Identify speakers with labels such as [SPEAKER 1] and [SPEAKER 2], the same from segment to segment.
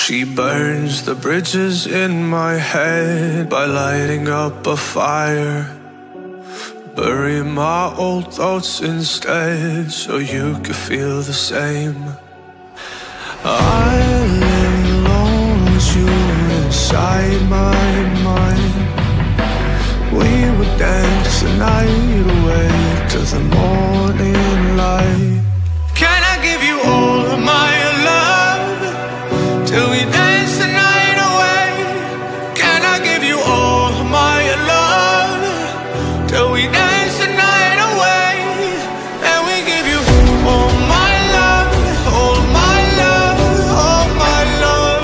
[SPEAKER 1] She burns the bridges in my head by lighting up a fire. Bury my old thoughts instead so you could feel the same. I live alone with you inside my mind. We would dance the night away to the morning light. Can I give you all of my love till we dance the night away? Can I give you all of my love till we dance the night away? And we give you all my love, all my love, all my love.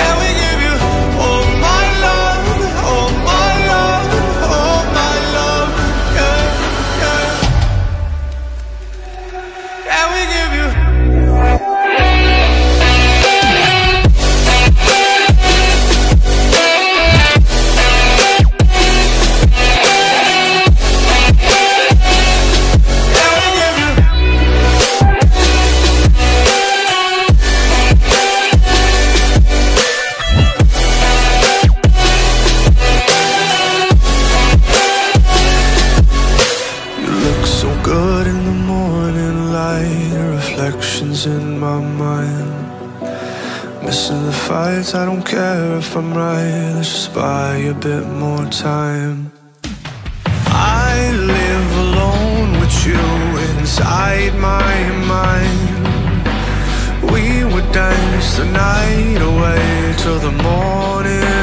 [SPEAKER 1] And we give you all my love, all my love, all my love. Yeah, yeah. And we give you in my mind. Missing the fights, I don't care if I'm right. Let's just buy a bit more time. I live alone with you inside my mind. We would dance the night away till the morning